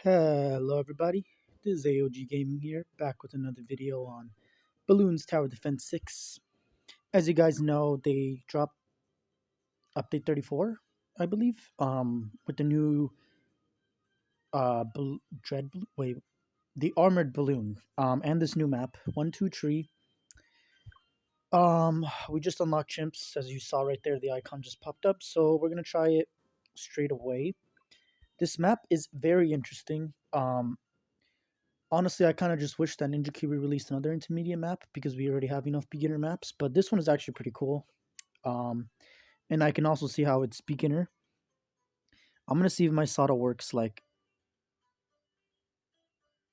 Hello everybody, this is AOG Gaming here, back with another video on Balloons Tower Defense 6. As you guys know, they dropped update 34, I believe, with the new wait, the armored balloon, and this new map, 123. We just unlocked Chimps, as you saw right there, the icon just popped up, so we're gonna try it straight away. This map is very interesting. Honestly, I kind of just wish that Ninja Kiwi released another intermediate map because we already have enough beginner maps. But this one is actually pretty cool. Um, and I can also see how it's beginner. I'm gonna see if my Sauda works like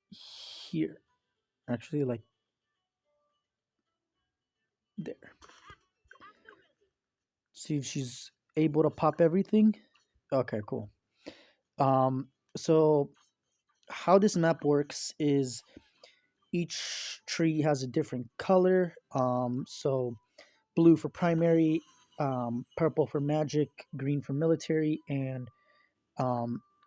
here. Actually, like there. See if she's able to pop everything. Okay, cool. So how this map works is each tree has a different color. So blue for primary, purple for magic, green for military, and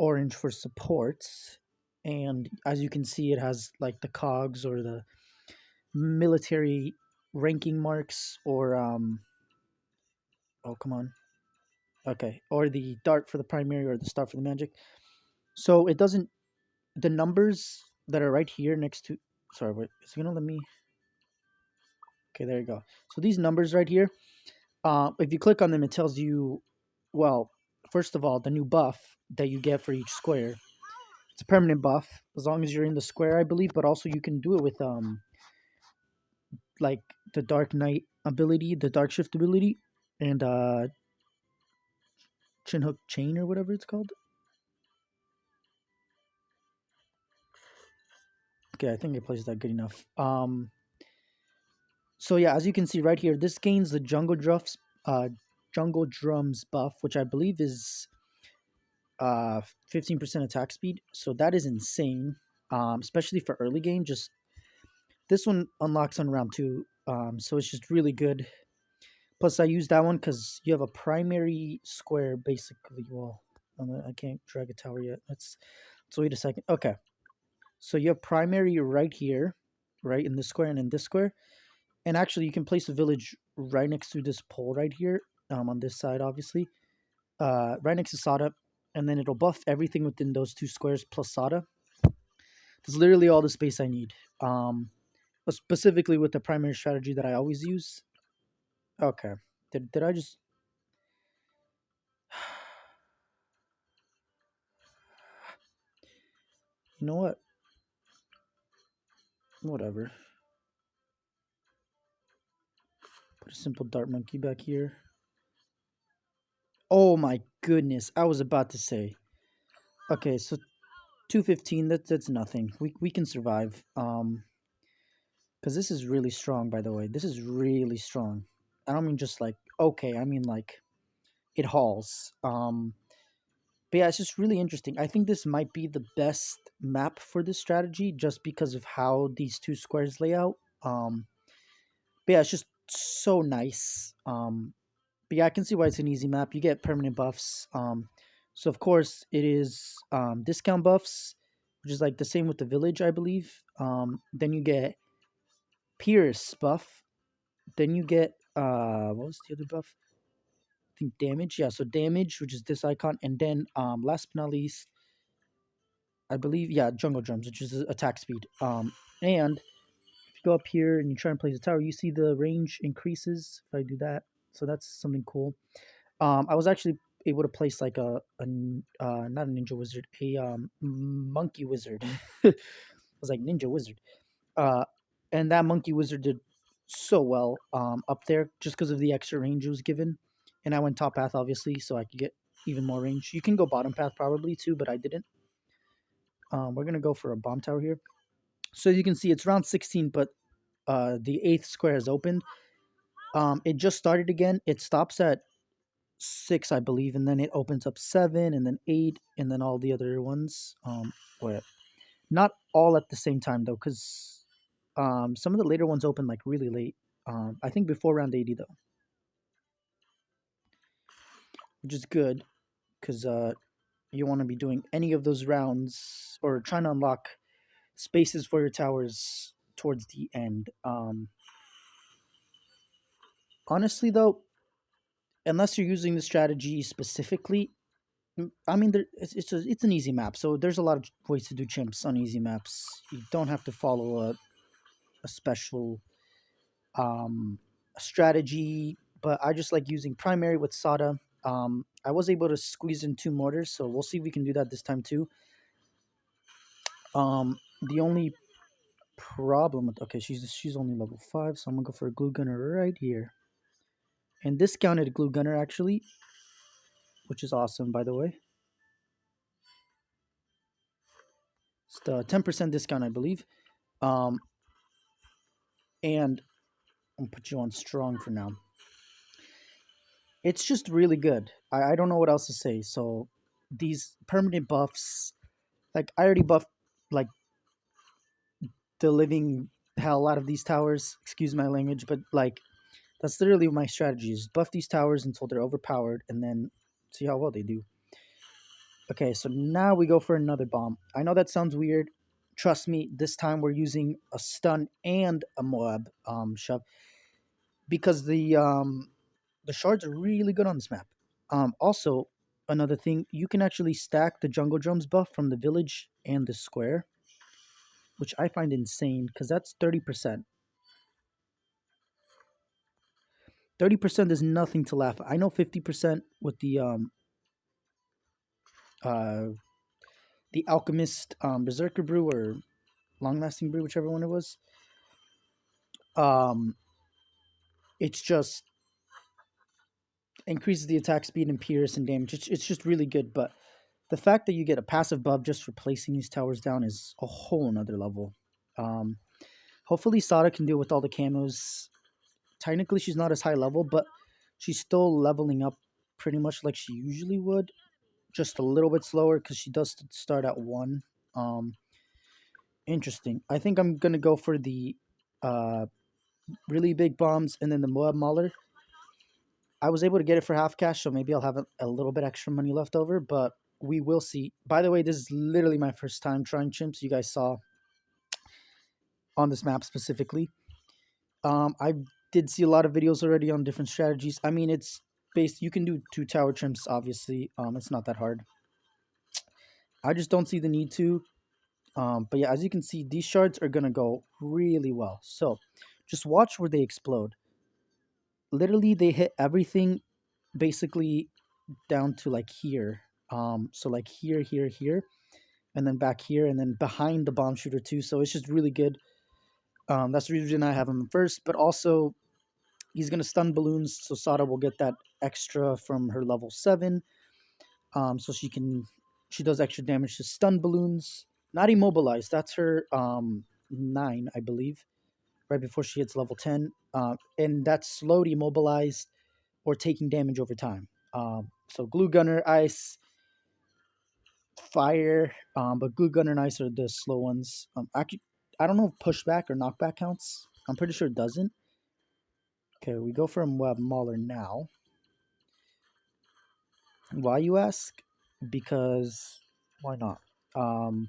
orange for supports. And as you can see, it has like the cogs or the military ranking marks, or oh, come on. Okay, or the dart for the primary or the star for the magic. So it doesn't, the numbers that are right here next to, sorry, wait, it's gonna let me, okay, there you go. So these numbers right here, if you click on them, it tells you, well, first of all, the new buff that you get for each square. It's a permanent buff as long as you're in the square, I believe. But also you can do it with like the Dark Knight ability, the Dark Shift ability, and Chin Hook Chain or whatever it's called. Okay, I think it plays that good enough. So yeah, as you can see right here, this gains the Jungle Drums buff, which I believe is 15% attack speed. So that is insane, especially for early game. Just this one unlocks on round 2, so it's just really good. Plus, I use that one because you have a primary square, basically. Well, I can't drag a tower yet. Let's wait a second. Okay, so you have primary right here, right in this square and in this square. And actually, you can place a village right next to this pole right here, on this side, obviously, right next to Sauda, and then it'll buff everything within those 2 squares plus Sauda. That's literally all the space I need. Specifically with the primary strategy that I always use. Okay, did I just? You know what? Whatever. Put a simple dart monkey back here. Oh my goodness! I was about to say. Okay, so 215. That's nothing. We can survive. Because this is really strong. By the way, this is really strong. I don't mean just like okay. I mean like it hauls. But yeah, it's just really interesting. I think this might be the best map for this strategy, just because of how these 2 squares lay out. But yeah, it's just so nice. But yeah, I can see why it's an easy map. You get permanent buffs. So of course it is discount buffs, which is like the same with the village, I believe. Then you get Pierce buff. Then you get what was the other buff? I think damage. Yeah, so damage, which is this icon, and then last but not least, I believe, yeah, jungle drums, which is attack speed. And if you go up here and you try and place a tower, you see the range increases if I do that. So that's something cool. I was actually able to place like not a ninja wizard, a monkey wizard. I was like ninja wizard. Uh, and that monkey wizard did so well up there just because of the extra range it was given. And I went top path obviously, so I could get even more range. You can go bottom path probably too, but I didn't. We're gonna go for a bomb tower here. So you can see it's round 16, but the 8th square has opened. It just started again. It stops at 6, I believe, and then it opens up 7, and then 8, and then all the other ones. Wait, not all at the same time though, because some of the later ones open like really late. I think before round 80 though, which is good because you want to be doing any of those rounds or trying to unlock spaces for your towers towards the end. Honestly, though, unless you're using the strategy specifically, I mean, it's an easy map. So there's a lot of ways to do chimps on easy maps. You don't have to follow a special um, strategy, but I just like using primary with Sauda. I was able to squeeze in two mortars, so we'll see if we can do that this time too. The only problem with okay, she's only level 5, so I'm gonna go for a glue gunner right here, and discounted glue gunner actually, which is awesome by the way. It's the 10% discount, I believe. Um, and I'm gonna put you on strong for now. It's just really good. I don't know what else to say. So these permanent buffs, like I already buffed like the living hell out of these towers. Excuse my language, but like that's literally my strategy: is buff these towers until they're overpowered, and then see how well they do. Okay, so now we go for another bomb. I know that sounds weird. Trust me, this time we're using a stun and a Moab shove because the shards are really good on this map. Also, another thing, you can actually stack the jungle drums buff from the village and the square, which I find insane because that's 30%. 30% is nothing to laugh at. I know 50% with uh the alchemist berserker brew or long lasting brew, whichever one it was. Um, it's just increases the attack speed and pierce and damage. It's just really good. But the fact that you get a passive buff just for placing these towers down is a whole another level. Um, hopefully Sauda can deal with all the camos. Technically, she's not as high level, but she's still leveling up pretty much like she usually would. Just a little bit slower because she does start at 1. Um, interesting. I think I'm gonna go for the uh, really big bombs and then the Moab Mauler. I was able to get it for half cash, so maybe I'll have a little bit extra money left over, but we will see. By the way, this is literally my first time trying chimps. You guys saw on this map specifically. I did see a lot of videos already on different strategies. I mean, it's based. You can do 2 tower chimps, obviously. It's not that hard. I just don't see the need to. But yeah, as you can see, these shards are gonna go really well. So, just watch where they explode. Literally, they hit everything basically down to like here. So like here, here, here, and then back here, and then behind the bomb shooter too. So it's just really good. That's the reason I have him first. But also, he's gonna stun balloons, so Sauda will get that extra from her level 7. So she does extra damage to stun balloons. Not immobilized. That's her 9, I believe, right before she hits level 10. And that's slowed immobilized or taking damage over time. So glue gunner, ice, fire, but glue gunner and ice are the slow ones. Actually, I don't know if pushback or knockback counts. I'm pretty sure it doesn't. Okay, we go for a Mauler now. Why, you ask? Because why not? Um,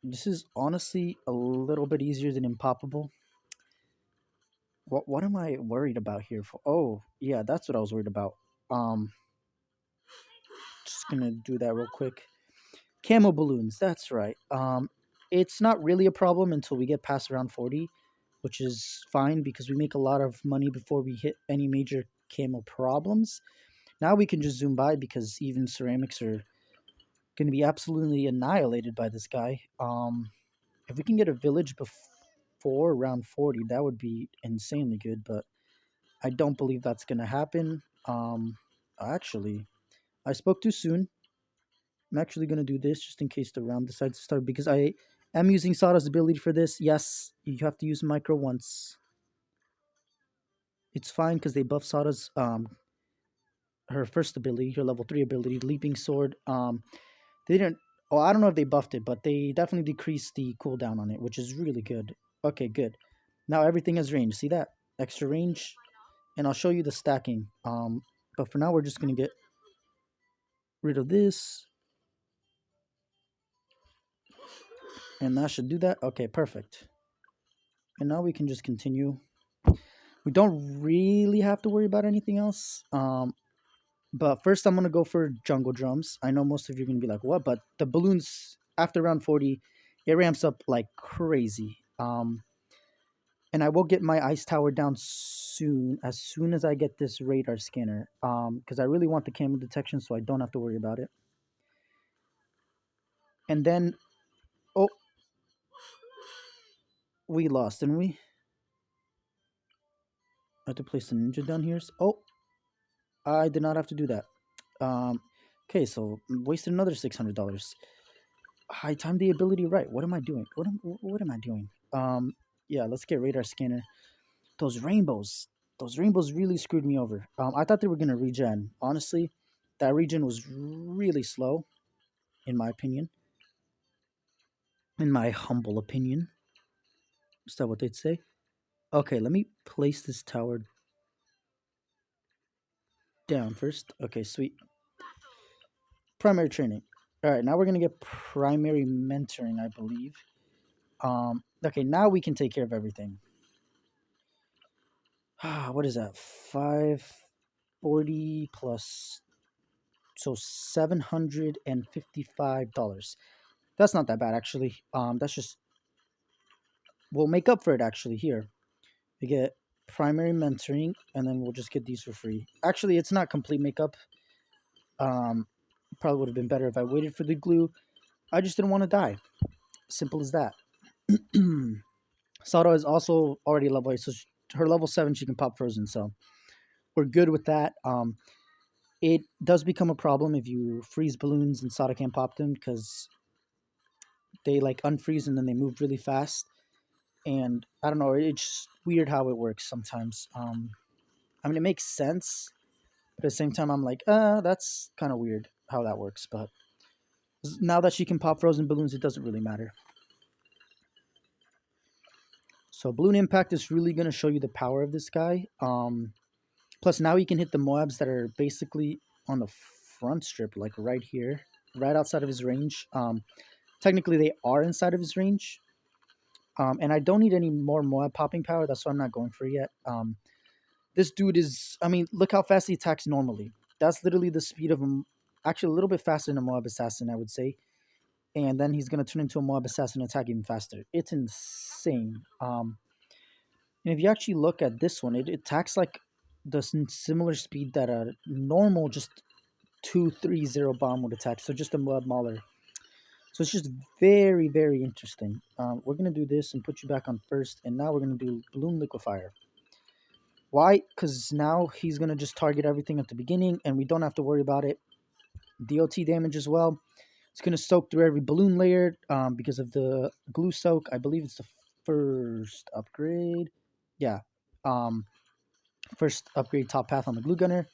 this is honestly a little bit easier than Impoppable. What am I worried about here for? Oh, yeah, that's what I was worried about. Um, just gonna do that real quick. Camo balloons, that's right. It's not really a problem until we get past around 40, which is fine because we make a lot of money before we hit any major camo problems. Now we can just zoom by because even ceramics are going to be absolutely annihilated by this guy. If we can get a village before round 40, that would be insanely good, but I don't believe that's going to happen. Actually, I spoke too soon. I'm actually going to do this just in case the round decides to start because I am using Sauda's ability for this. Yes, you have to use micro once. It's fine because they buff Sauda's her first ability, her level 3 ability, Leaping Sword. They didn't. Oh, I don't know if they buffed it, but they definitely decreased the cooldown on it, which is really good. Okay, good. Now everything has range. See that extra range, and I'll show you the stacking. But for now, we're just gonna get rid of this, and that should do that. Okay, perfect. And now we can just continue. We don't really have to worry about anything else. But first I'm gonna go for jungle drums. I know most of you are gonna be like, what? But the balloons after round 40, it ramps up like crazy. And I will get my ice tower down as soon as I get this radar scanner. Because I really want the camera detection, so I don't have to worry about it. And then, oh, we lost, didn't we? I have to place the ninja down here. Oh, I did not have to do that. Um, okay, so wasted another $600. I timed the ability right. What am I doing? What am I doing? Yeah, let's get radar scanner. Those rainbows really screwed me over. I thought they were gonna regen. Honestly, that regen was really slow, in my opinion. In my humble opinion, is that what they'd say? Okay, let me place this tower down first. Okay, sweet. Primary training. All right, now we're gonna get primary mentoring, I believe. Okay, now we can take care of everything. What is that? 540 plus, so $755. That's not that bad actually. That's just, we'll make up for it actually here. We get primary mentoring, and then we'll just get these for free. Actually, it's not complete makeup. Probably would have been better if I waited for the glue. I just didn't want to die. Simple as that. Sauda is also already level 8, so her level 7 she can pop frozen, so we're good with that. It does become a problem if you freeze balloons and Sauda can't pop them, because they like unfreeze and then they move really fast. And I don't know, it's just weird how it works sometimes. I mean, it makes sense, but at the same time, I'm like, that's kind of weird how that works. But now that she can pop frozen balloons, it doesn't really matter. So balloon impact is really going to show you the power of this guy. Plus, now he can hit the Moabs that are basically on the front strip, like right here, right outside of his range. Technically, they are inside of his range. And I don't need any more Moab popping power. That's why I'm not going for it yet. This dude is, I mean, look how fast he attacks normally. That's literally the speed of him. Actually, a little bit faster than a Moab Assassin, I would say. And then he's going to turn into a Moab Assassin and attack even faster. It's insane. And if you actually look at this one, it attacks like the similar speed that a normal just 230 bomb would attack. So just a Moab Mauler. So it's just very, very interesting. We're going to do this and put you back on first. And now we're going to do Balloon Liquefier. Why? Because now he's going to just target everything at the beginning, and we don't have to worry about it. DOT damage as well. It's going to soak through every balloon layer because of the glue soak. I believe it's the first upgrade. Yeah. First upgrade top path on the glue gunner.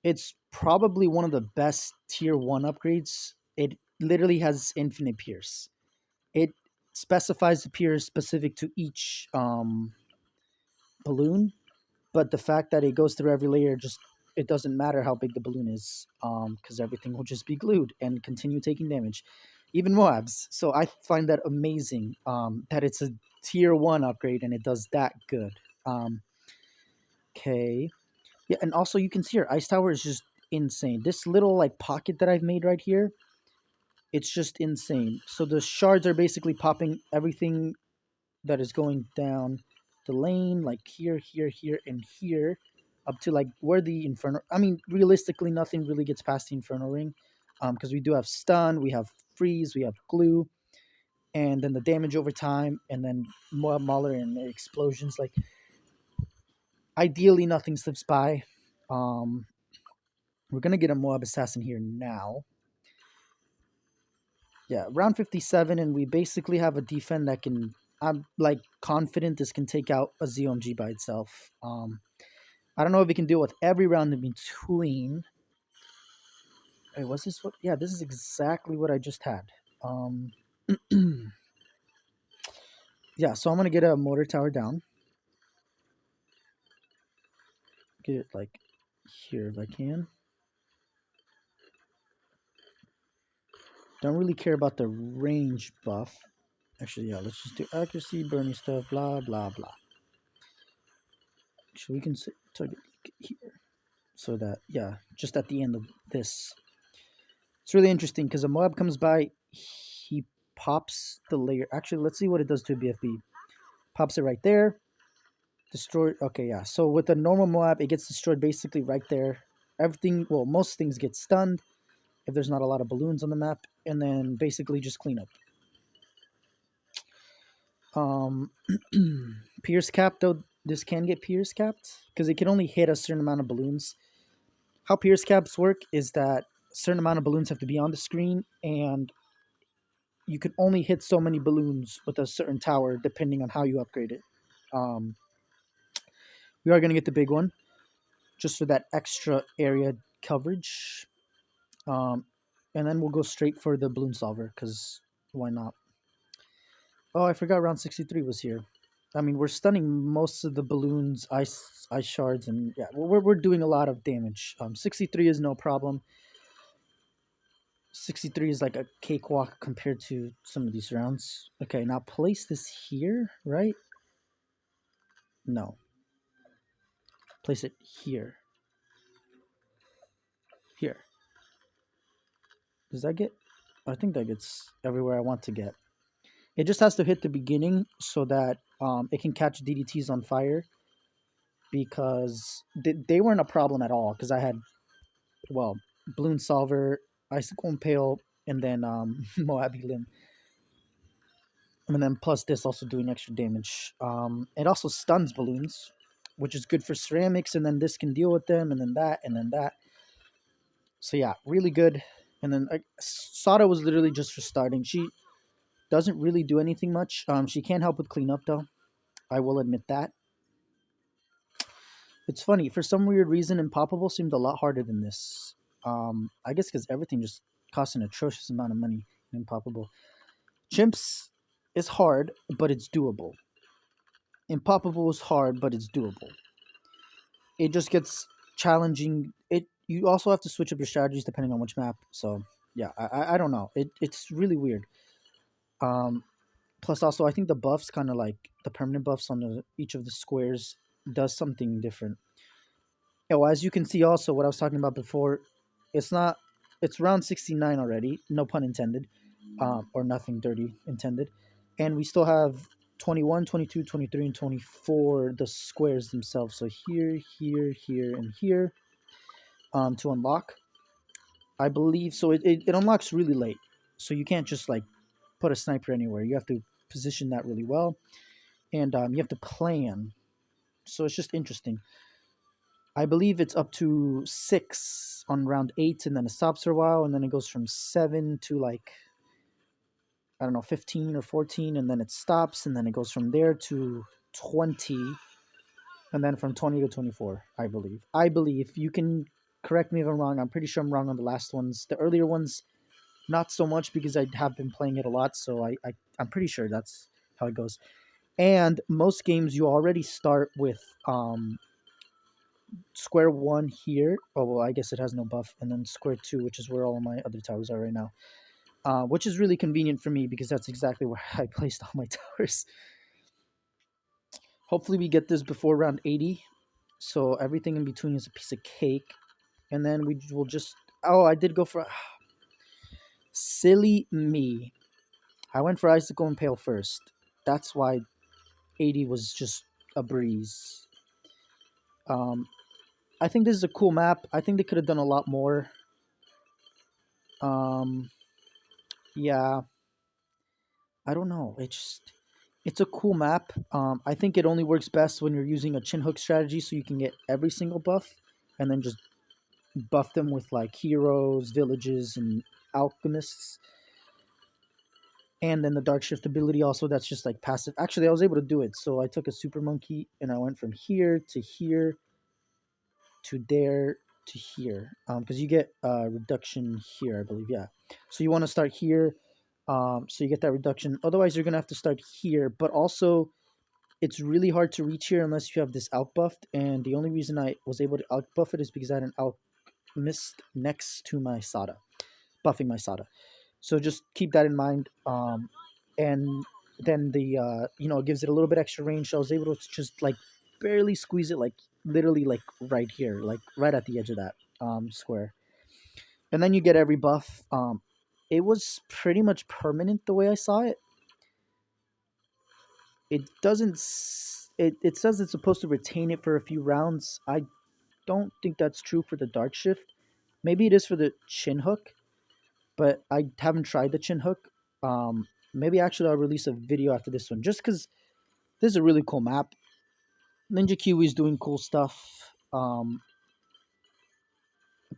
It's probably one of the best tier 1 upgrades. It literally has infinite pierce. It specifies the pierce specific to each balloon, but the fact that it goes through every layer, just it doesn't matter how big the balloon is, because everything will just be glued and continue taking damage, even Moabs. So I find that amazing, that it's a tier 1 upgrade and it does that good. Okay, yeah, and also you can see our ice tower is just insane. This little like pocket that I've made right here, it's just insane. So the shards are basically popping everything that is going down the lane, like here, here, here, and here, up to like where the Inferno. I mean, realistically, nothing really gets past the Inferno ring, because we do have stun, we have freeze, we have glue, and then the damage over time, and then Moab Mauler and explosions. Like, ideally, nothing slips by. We're gonna get a Moab Assassin here now. Yeah, round 57, and we basically have a defend that can. I'm like confident this can take out a ZOMG by itself. I don't know if we can deal with every round in between. Wait, was this what? Yeah, this is exactly what I just had. Yeah, so I'm gonna get a mortar tower down. Get it like here if I can. Don't really care about the range buff. Actually, yeah, let's just do accuracy, burning stuff, blah, blah, blah. So we can target here. So that, yeah, just at the end of this. It's really interesting because a mob comes by, he pops the layer. Actually, let's see what it does to a BFB. Pops it right there. Destroy. Okay, yeah. So with a normal mob, it gets destroyed basically right there. Everything, well, most things get stunned if there's not a lot of balloons on the map, and then basically just clean up. Um, Pierce cap though, this can get pierce capped because it can only hit a certain amount of balloons. How pierce caps work is that a certain amount of balloons have to be on the screen, and you can only hit so many balloons with a certain tower depending on how you upgrade it. Um, we are going to get the big one just for that extra area coverage. Um, and then we'll go straight for the balloon solver because why not? Oh, I forgot round 63 was here. I mean, we're stunning most of the balloons, ice shards, and yeah, we're doing a lot of damage. 63 is no problem. 63 is like a cakewalk compared to some of these rounds. Okay, now place this here, right? No. Place it here. Here. Does that get... I think that gets everywhere I want to get. It just has to hit the beginning so that it can catch DDTs on fire because they weren't a problem at all because I had, well, Balloon Solver, Icicle Impale, and then Moabi Limb. And then plus this also doing extra damage. It also stuns balloons, which is good for ceramics, and then this can deal with them, and then that, and then that. So yeah, really good. And then Sauda was literally just for starting. She doesn't really do anything much. She can help with cleanup though. I will admit that. It's funny, for some weird reason, Impoppable seemed a lot harder than this. I guess because everything just costs an atrocious amount of money in Impoppable. Chimps is hard, but it's doable. Impoppable is hard, but it's doable. It just gets challenging. It You also have to switch up your strategies depending on which map. So yeah, I don't know. It's really weird. Um, Plus also I think the buffs kind of like the permanent buffs on each of the squares does something different. Oh, as you can see also what I was talking about before, it's not it's round 69 already, no pun intended, or nothing dirty intended. And we still have 21, 22, 23, and 24, the squares themselves. So here, here, here, and here to unlock. I believe so. It unlocks really late. So you can't just like put a sniper anywhere. You have to position that really well. And you have to plan. So it's just interesting. I believe it's up to 6 on round 8, and then it stops for a while, and then it goes from 7 to like, I don't know, 15 or 14, and then it stops, and then it goes from there to 20, and then from 20 to 24, I believe. I believe. You can correct me if I'm wrong. I'm pretty sure I'm wrong on the last ones. The earlier ones, not so much because I have been playing it a lot, so I'm pretty sure that's how it goes. And most games, you already start with square one here. Oh, well, I guess it has no buff. And then square two, which is where all my other towers are right now. Which is really convenient for me because that's exactly where I placed all my towers. Hopefully we get this before round 80. So everything in between is a piece of cake. And then we will just... Oh, I did go for... Silly me. I went for Icicle Impale first. That's why 80 was just a breeze. I think this is a cool map. I think they could have done a lot more. Yeah, I don't know. It's a cool map. I think it only works best when you're using a chin hook strategy, so you can get every single buff, and then just buff them with like heroes, villages, and alchemists. And then the dark shift ability also, that's just like passive. Actually, I was able to do it. So I took a super monkey and I went from here to there to here, because you get reduction here, I believe. Yeah, so you want to start here, so you get that reduction. Otherwise you're gonna have to start here, but also it's really hard to reach here unless you have this out buffed, and the only reason I was able to out buff it is because I had an alchemist next to my Sauda, buffing my Sauda. So just keep that in mind. And then it gives it a little bit extra range. So I was able to just like barely squeeze it, like literally like right here, like right at the edge of that square. And then you get every buff. It was pretty much permanent the way I saw it. It doesn't. It says it's supposed to retain it for a few rounds. I don't think that's true for the Dark Shift. Maybe it is for the Chin Hook, but I haven't tried the Chin Hook. Maybe actually I'll release a video after this one, just because this is a really cool map. Ninja Kiwi is doing cool stuff,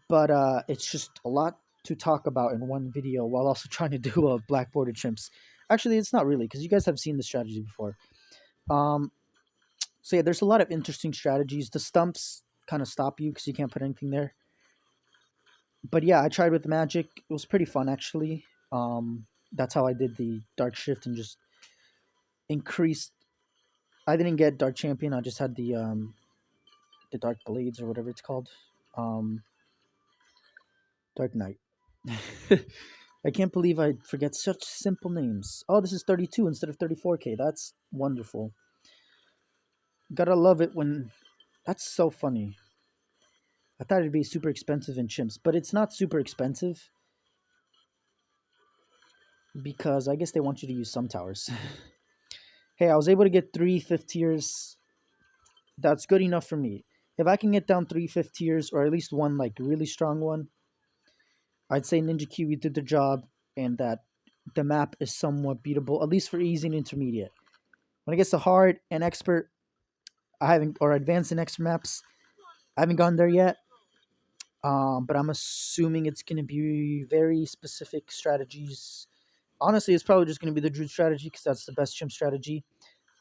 but it's just a lot to talk about in one video while also trying to do a black border chimps. Actually, it's not really because you guys have seen the strategy before. Um, so yeah, there's a lot of interesting strategies. The stumps kind of stop you because you can't put anything there. But yeah, I tried with magic. It was pretty fun actually. That's how I did the dark shift and just increased. I didn't get dark champion. I just had the dark blades or whatever it's called. Um, Dark Knight. I can't believe I forget such simple names. Oh, this is 32 instead of 34K. That's wonderful. Gotta love it when. That's so funny. I thought it'd be super expensive in chimps, but it's not super expensive because I guess they want you to use some towers. Hey, I was able to get three fifth tiers. That's good enough for me. If I can get down three fifth tiers or at least one like really strong one, I'd say Ninja Kiwi did the job and that the map is somewhat beatable, at least for easy and intermediate. When it gets to hard and expert, I haven't or advanced and expert maps, I haven't gone there yet. But I'm assuming it's going to be very specific strategies. Honestly, it's probably just going to be the Druid strategy because that's the best chimp strategy.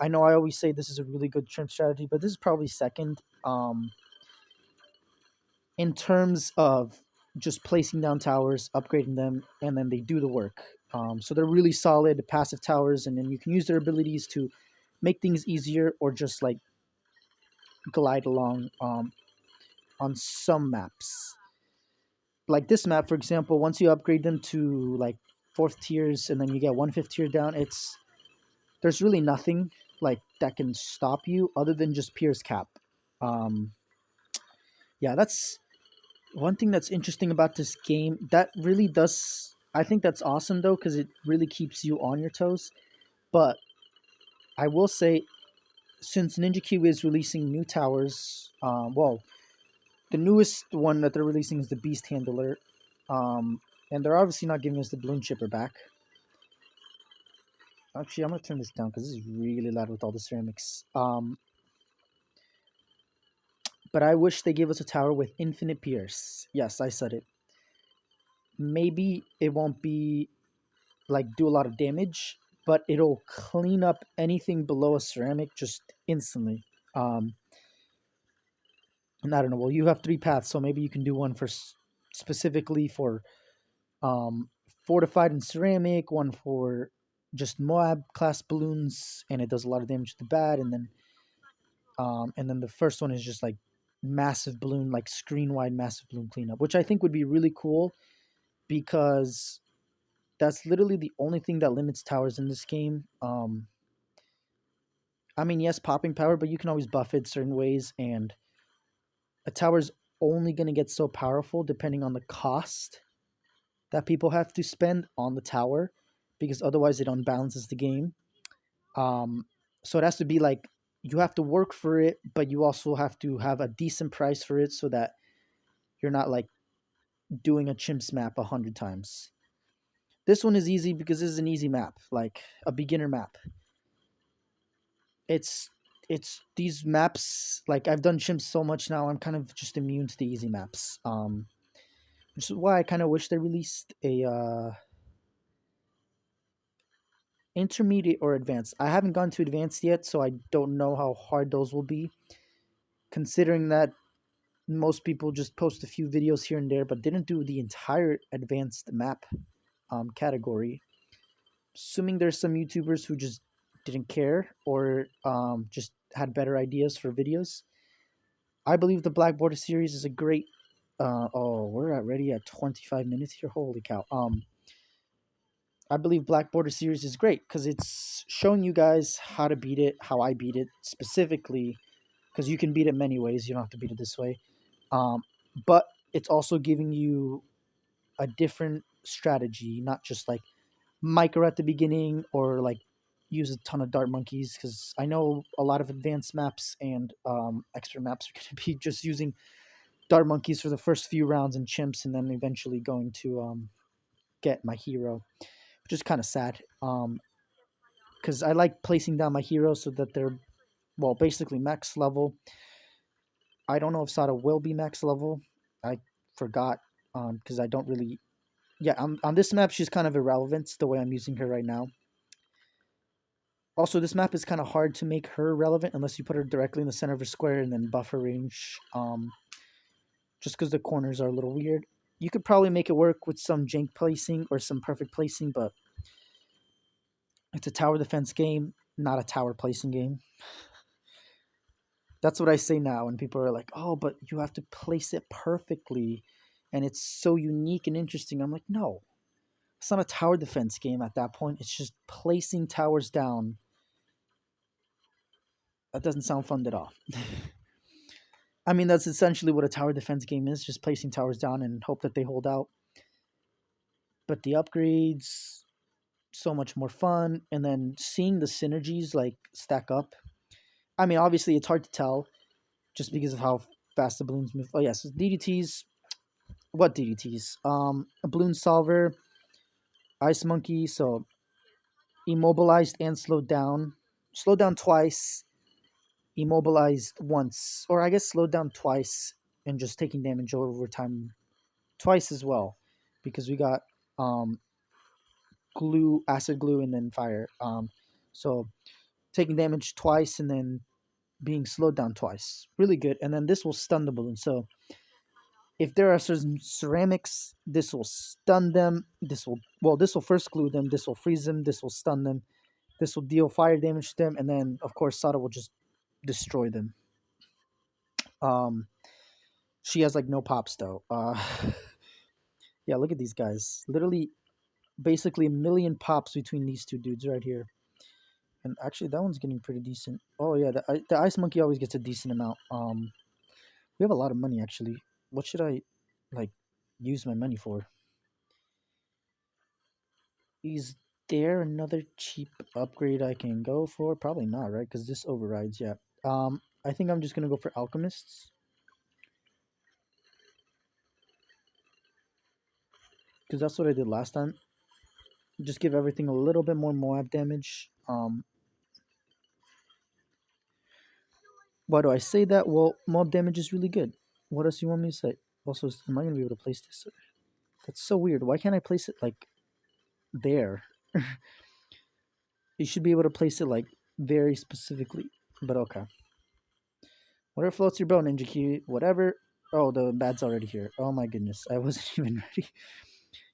I know I always say this is a really good chimp strategy, but this is probably second. In terms of just placing down towers, upgrading them, and then they do the work. So they're really solid passive towers, and then you can use their abilities to make things easier or just like glide along on some maps. Like this map, for example, once you upgrade them to like fourth tiers and then you get one fifth tier down, there's really nothing like that can stop you other than just Pierce Cap. Um, yeah, that's one thing that's interesting about this game. That really does. I think that's awesome though because it really keeps you on your toes. But I will say, since Ninja Kiwi is releasing new towers, the newest one that they're releasing is the Beast Handler, and they're obviously not giving us the Balloon Chipper back. Actually, I'm gonna turn this down because this is really loud with all the ceramics. But I wish they gave us a tower with infinite pierce. Yes, I said it. Maybe it won't be like do a lot of damage, but it'll clean up anything below a ceramic just instantly. And I don't know. Well, you have three paths, so maybe you can do one for specifically for um, fortified and ceramic, one for just Moab class balloons, and it does a lot of damage to the bad, and then the first one is just like massive balloon, like screen wide massive balloon cleanup, which I think would be really cool because that's literally the only thing that limits towers in this game. I mean, yes, popping power, but you can always buff it certain ways, and a tower's only going to get so powerful depending on the cost that people have to spend on the tower, because otherwise it unbalances the game. Um, so it has to be like you have to work for it, but you also have to have a decent price for it so that you're not like doing a chimps map 100 times. This one is easy because this is an easy map, like a beginner map. It's it's these maps like I've done chimps so much now. I'm kind of just immune to the easy maps. Which is why I kind of wish they released a intermediate or advanced. I haven't gone to advanced yet, so I don't know how hard those will be. Considering that most people just post a few videos here and there, but didn't do the entire advanced map category. Assuming there's some YouTubers who just didn't care or just had better ideas for videos. I believe the Black Border series is a great. Oh, we're already at 25 minutes here. Holy cow! I believe Black Border series is great because it's showing you guys how to beat it, how I beat it specifically, because you can beat it many ways. You don't have to beat it this way. Um, but it's also giving you a different strategy, not just like micro at the beginning or like use a ton of dart monkeys. Because I know a lot of advanced maps and extra maps are going to be just using dart monkeys for the first few rounds and chimps, and then eventually going to get my hero, which is kind of sad. Because I like placing down my heroes so that they're, well, basically max level. I don't know if Sauda will be max level. I forgot because I don't really. Yeah, on this map, she's kind of irrelevant the way I'm using her right now. Also, this map is kind of hard to make her relevant unless you put her directly in the center of a square and then buff her range. Just because the corners are a little weird. You could probably make it work with some jank placing or some perfect placing, but it's a tower defense game, not a tower placing game. That's what I say now when people are like, "Oh, but you have to place it perfectly, and it's so unique and interesting." I'm like, "No, it's not a tower defense game at that point. It's just placing towers down. That doesn't sound fun at all." I mean, that's essentially what a tower defense game is, just placing towers down and hope that they hold out. But the upgrades, so much more fun, and then seeing the synergies like stack up. I mean, obviously it's hard to tell just because of how fast the balloons move. Oh yes, DDTs. What DDTs? A balloon solver, ice monkey. So immobilized and slowed down. Slowed down twice, immobilized once, or I guess slowed down twice and just taking damage over time twice as well, because we got um glue, acid glue, and then fire. So taking damage twice and then being slowed down twice, really good. And then this will stun the balloon. So if there are certain ceramics, this will stun them. This will first glue them. This will freeze them. This will stun them. This will deal fire damage to them, and then of course Sauda will just destroy them. Um, she has like no pops though. Yeah, look at these guys. Literally, basically a million pops between these two dudes right here. And actually, that one's getting pretty decent. Oh yeah, the ice monkey always gets a decent amount. We have a lot of money actually. What should I like use my money for? Is there another cheap upgrade I can go for? Probably not, right? Because this overrides. Yeah. I think I'm just gonna go for alchemists because that's what I did last time. Just give everything a little bit more Moab damage. Why do I say that? Well, Moab damage is really good. What else do you want me to say? Also, am I gonna be able to place this? That's so weird. Why can't I place it like there? You should be able to place it like very specifically. But okay. Whatever floats your boat, Ninja Q. Whatever. Oh, the bad's already here. Oh my goodness. I wasn't even ready.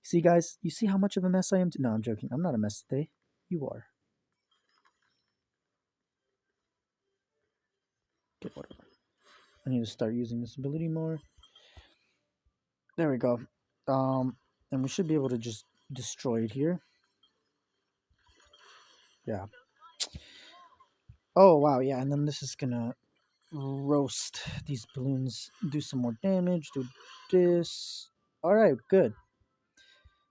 See, guys? You see how much of a mess I am? No, I'm joking. I'm not a mess today. You are. Okay, whatever. I need to start using this ability more. There we go. And we should be able to just destroy it here. Yeah. Oh, wow. Yeah, and then this is gonna roast these balloons, do some more damage, do this. All right, good.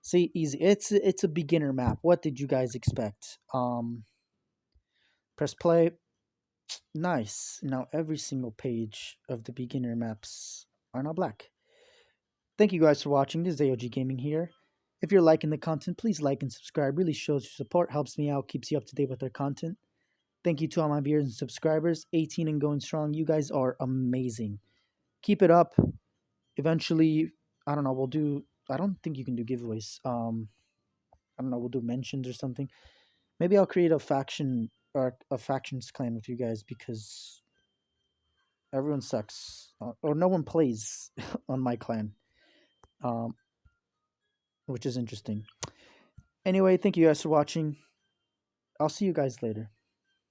See, easy. It's a beginner map. What did you guys expect? Press play. Nice. Now every single page of the beginner maps are now black. Thank you guys for watching. This is AOG Gaming here. If you're liking the content, please like and subscribe. Really shows your support, helps me out, keeps you up to date with our content. Thank you to all my viewers and subscribers. 18 and going strong. You guys are amazing. Keep it up. Eventually, I don't know, we'll do, I don't think you can do giveaways. I don't know, we'll do mentions or something. Maybe I'll create a faction or a factions clan with you guys because everyone sucks or no one plays on my clan, um, which is interesting. Anyway, thank you guys for watching. I'll see you guys later.